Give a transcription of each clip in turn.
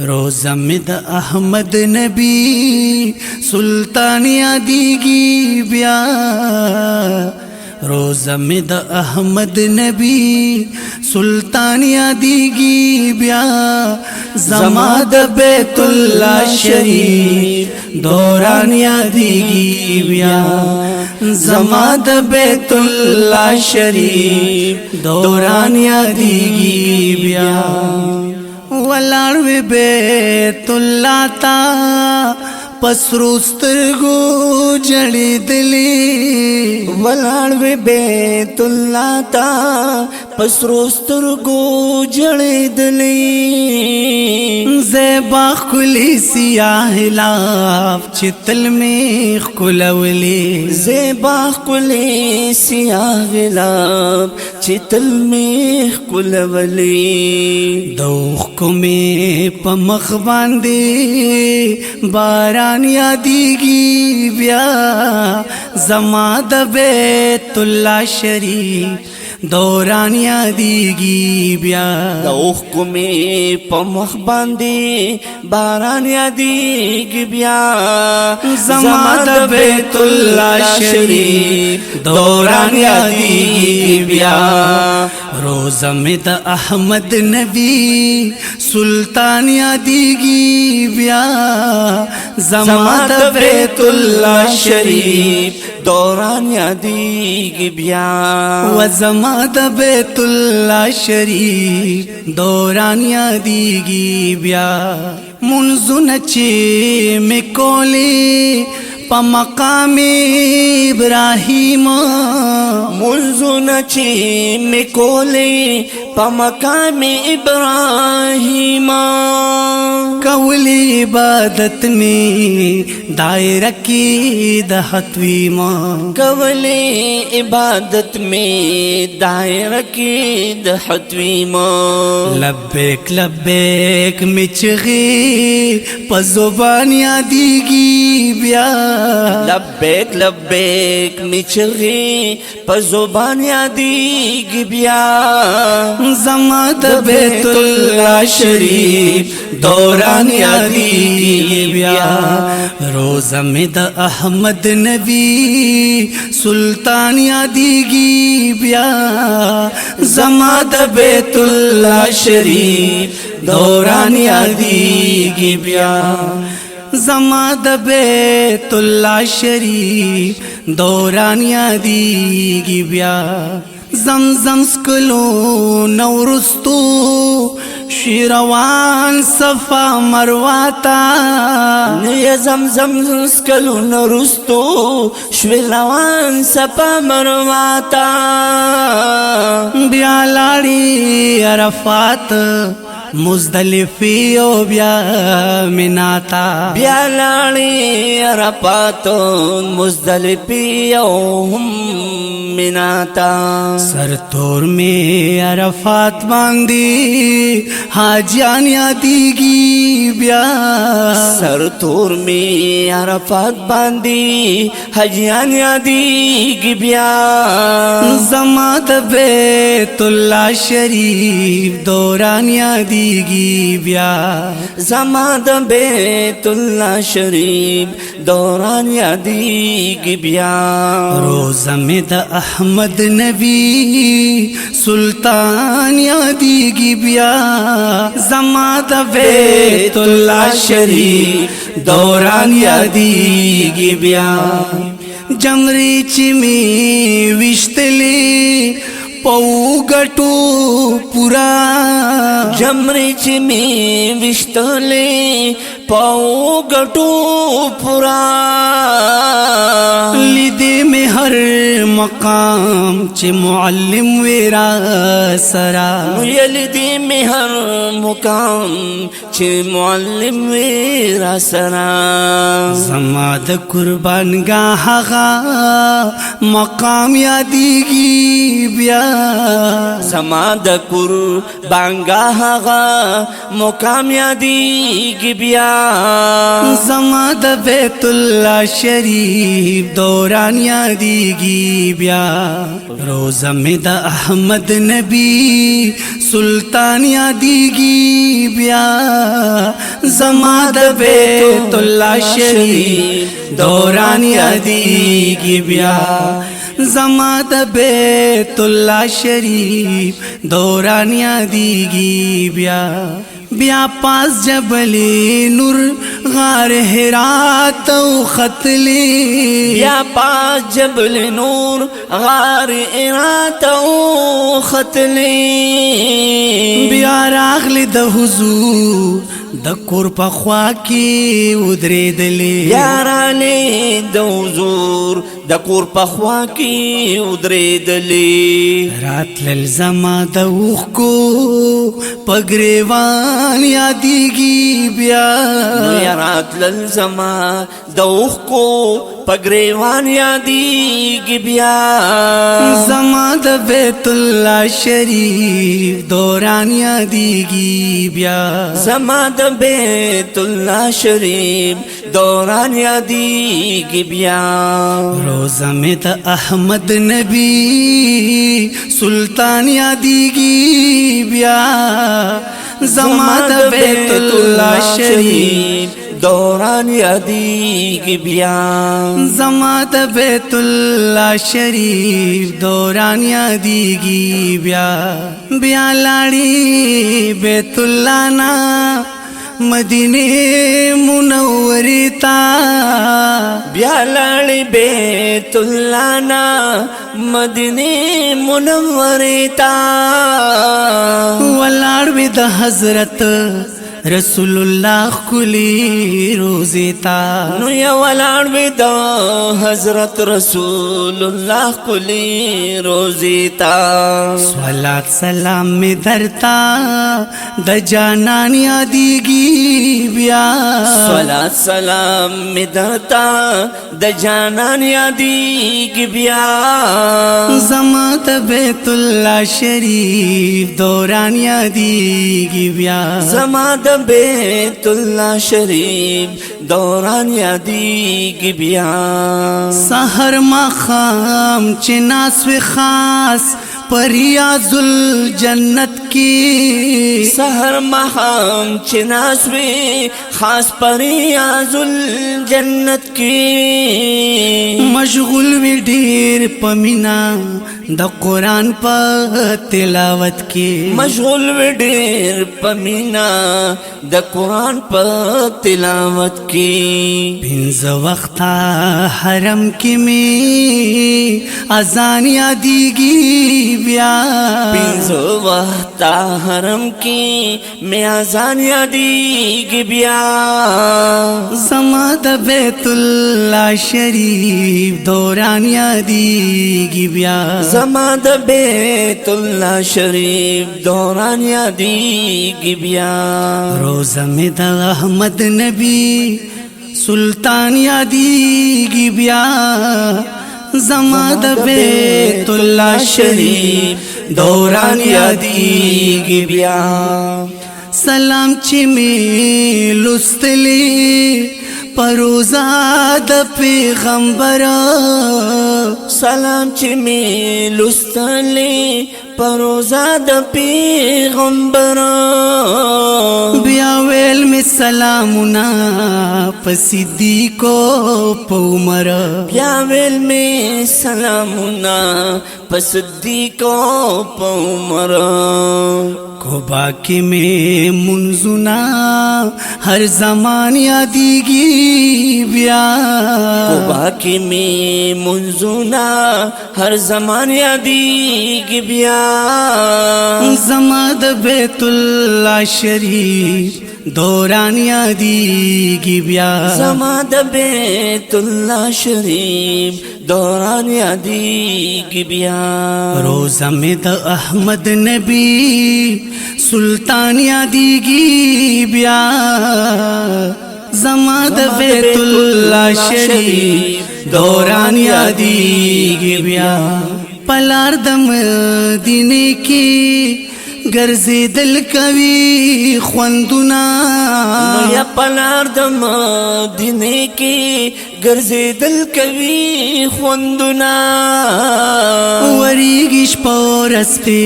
रोज़ा में द अहमद नबी सुल्तान यादीगी ब्या। रोज़ा में द अहमद नबी सुल्तान यादीगी ब्या। ज़माद बैतुल्ला शरीफ दौरान यादीगी ब्या। ज़माद बैतुल्ला शरीफ दौरान यादीगी ब्या। वलाड़वे बैतुल्ला ता पसरुस्तरगो जड़ी दिली। वलाड़वे बैतुल्ला ता पसरुस्तरगो जड़ी दिली। ज़ेबा खुली सियाह लाफ चितल में खुलवली। ज़ेबा खुली सियाह लाफ चितल में खुलवली। दौख को में पमख बांधे बारान यादीगी ब्या। ज़माद बैतुल्ला शरीफ दौरान यादीगी ब्या। दौख को में पमख बांधे बारान यादीगी ब्या। ज़माद बैतुल्ला शरीफ दौरान यादीगी ब्या। रोज़ा में द अहमद नबी सुल्तान यादीगी ब्या। ज़माद बैतुल्ला शरीफ दौरान यादीगी ब्या। व ज़माद बैतुल्ला शरीफ दौरान यादीगी ब्या। मुन्ज़ु नचे में कोले पमकाम इब्राहिम। मुन्ज़ु नचे में कोले पमकाम इब्राहिम। कौली इबादत में दायरा की दहत्वीमा। कवले इबादत में दायरा की दहत्वीमा। लब्बैक लब्बैक मिचगी पज़ुबान यादीगी ब्या। लब्बैक लब्बैक मिचगी पज़ुबान यादीगी ब्या। ज़माद बैतुल्ला शरीफ दौरान यादीगी ब्या। रोज़ा में द अहमद नबी सुल्तान यादीगी ब्या। ज़माद बैतुल्ला शरीफ दौरान यादीगी ब्या। ज़माद बैतुल्ला शरीफ दौरान यादीगी ब्या। ज़मज़म स्कलो नौरुस्तु शिरवान सफा मरवाता। नया ज़मज़म स्कलो नौरुस्तु शिरवान सफा मरवाता। ब्यालाड़ी अरफात मुज़दलिफ़ी ओ ब्या मिनाता। ब्यालाड़ी अरफात मुज़दलिफ़ी ओ मिनाता। सरतोर में अरफात बांधी हाजियान यादीगी ब्या। सरतोर में अरफात बांधी हाजियान यादीगी ब्या। ज़माद बैतुल्ला शरीफ दौरान यादीगी ब्या। ज़माद बैतुल्ला शरीफ दौरान यादीगी ब्या। रोज़ा में द अहमद नबी सुल्तान यादीगी ब्या। ज़माद बैतुल्ला शरीफ दौरान यादीगी ब्या। जमरी चिमी विश्तले पौगटू पुरा। जमरी चिमी विश्तले पौगटू पुरा। लिदे में हर मकाम चे मुअल्लिम वेरा सरा। यलिदे में हर मुकाम चे मुअल्लिम वेरा सरा। ज़माद कुर्बान गाहा मकाम यादीगी ब्या। زما د قربانګاه هغه مقام یادیږي بیا زما د بیت الله شریف دوران یادیږي بیا روزه می د احمد نبی سلطان یادیږي بیا زما د بیت الله شریف دوران یادیږي بیا زما د بیت الله شریف دوران یادیږي بیا بیا پاس جبل نور غار حرات او ختلی بیا پاس جبل نور غار حرات او ختلی بیا راغلی د حضور د کور په خوا کې ودرېدلې بیا راغلی د حضور د کور په خوا کې ودرېدلې راتلل زما د اوښکو په ګریوان یادیږي بیا راتلل زما د اوښکو په ګریوان یادیږي بیا زما د بیت الله شریف دوران یادیږي بیا زما د بیت الله شریف دوران یادیږي بیا روزه می د احمد نبی سلطان یادیږي بیا زما د بیت الله شریف دوران یادیږي بیا زما د بیت الله شریف دوران یادیږي بیا بیا لاړی بیت الله نا مدینه منوره تا بیا لاړی بیت الله نا مدینه منوره تا ولاړ وی د حضرت رسول الله کلی روزی تا نو یا ولاړ وی د حضرت رسول الله کلی روزی تا صلات سلام می درتا د جانان یادیږي بیا صلات سلام می درتا د جانان یادیږي بیا زما د بیت الله شریف دوران یادیږي بیا زما د بیت الله شریف دوران یادیږي بیا سحر مخام چې ناس وی خاص پر ریاض الجنت کی سحر مخام چې ناس وی خاص پر ریاض الجنت کی مشغول وی ډیر پمینا د قرآن په تلاوت کې مشغول وی ډیر پمینا د قرآن په تلاوت کې پنځه وخته حرم کې می اذان یادیږي بیا پنځه وخته حرم کې می اذان یادیږي بیا زما د بیت الله شریف دوران یادیږي بیا زما د بیت الله شریف دوران یادیږي بیا روزه می د احمد نبی سلطان یادیږي بیا زما د بیت الله شریف دوران یادیږي بیا سلام چې می لستلی پروزا د پیغمبر سلام چې می لستلی پروزا د پیغمبر بیا ویل می سلامنا په صدیقو په عمر بیا ویل می سلامنا په صدیقو په عمر کوبا کې می منزنا هر زمان یادیږي بیا کوبا کې می منزنا هر زمان یادیږي بیا زما د بیت الله شریف دوران یادیږي بیا زما د بیت الله شریف دوران یادیږي بیا روزه می د احمد نبی سلطان یادیږي بیا زما د بیت الله شریف دوران یادیږي بیا پلار د مدینه کې ګرځېدل کوي خوندونه نو یا پلار د مدینه کې ګرځېدل کوي خوندونه وریږي شپه ورځ پې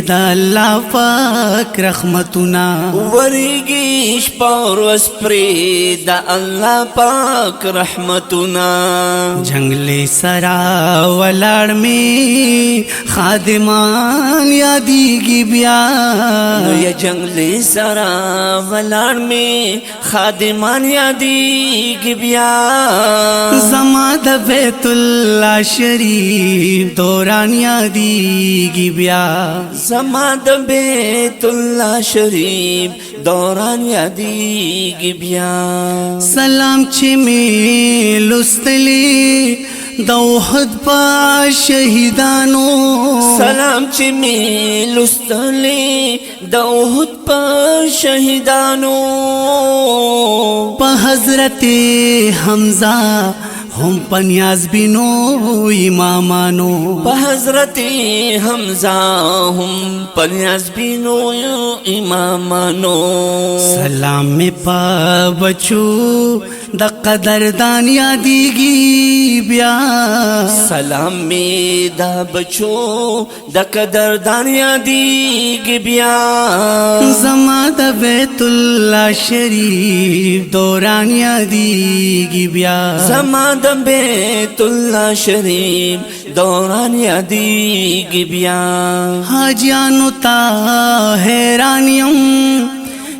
د الله پاک رحمتونه وریږي شپه ورځ پرې د الله پاک رحمتونه جنگلی سرا ولاړ می خادمان یادېږي بیا نو یا جنگلی سرا ولاړ می خادمان یادېږي بیا زما د بیت الله شریف دوران یادېږي بیا زما د بیت الله شریف دوران یادېږي بیا سلام چې می لستلی د احد په شهیدانو سلام چې می لستلی د احد په شهیدانو په حضرت حمزه هم پنیاز بینو امامانو په حضرت حمزه هم پنیاز بینو امامانو سلام می پا بچو د قدردان یادېږي بیا سلام می دا بچو د قدردان یادېږي بیا زما د بیت الله شریف دوران یادېږي بیا زما د بیت الله شریف دوران یادېږي بیا حاجیانو ته حیران یم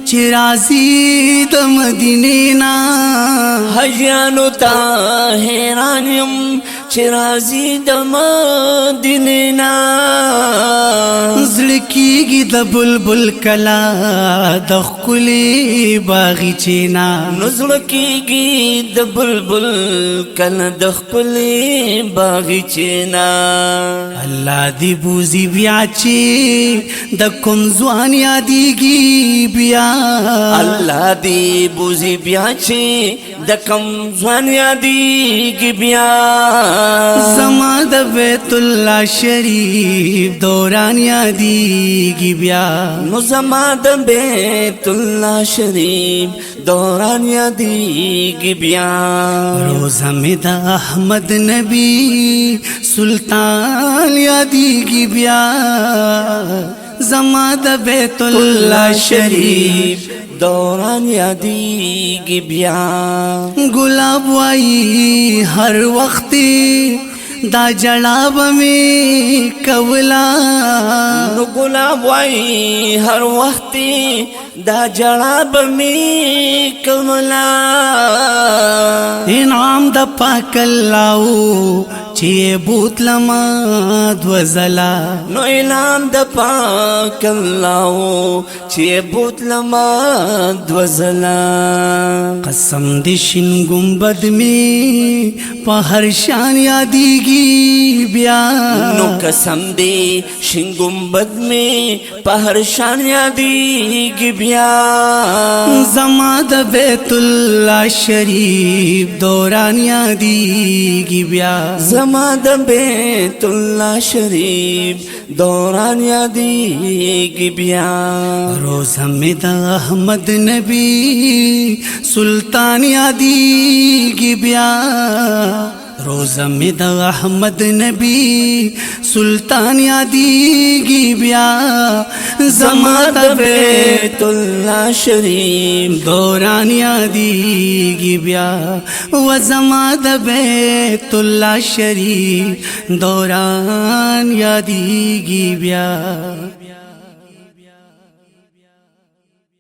چې راځي د مدینې نه حاجیانو ته حیران یم چې راځي د مدینې نه زړه کېږي د بلبل کلا د ښکلې باغچې نه نو زړه کېږي د بلبل کله د ښکلې باغچې نه الله دې بوزي بیا چې د کوم ځوان یادېږي بیا الله دې بوزي بیا چې د کوم ځوان یادېږي بیا زما د بیت الله شریف دوران یادېږي بیا نو زما د بیت الله شریف دوران یادېږي بیا روزه مې د احمد نبی سلطان یادېږي بیا زما د بیت الله شریف دوران یادېږي بیا گلاب وای هر وخت دا جړا به مې کولا نو ګلاب وای هر وخت دا جړا به مې کولا انعام د پاک الله چې بوتلما دوزلا نو انعام د پاک الله چې بوتلما دوزلا قسم دې شین ګمبد می په هر شان یادېږي بیا نو قسم دې شین ګمبد می په هر شان یادېږي بیا زما د بیت الله شریف دوران یادېږي بیا زما د بیت الله شریف دوران یادېږي بیا روزه مې د احمد نبی سلطان یادېږي بیا روزه مې د احمد نبی سلطان یادېږي بیا زما د بیت الله شریف دوران یادېږي بیا و زما د بیت الله شریف دوران یادېږي بیا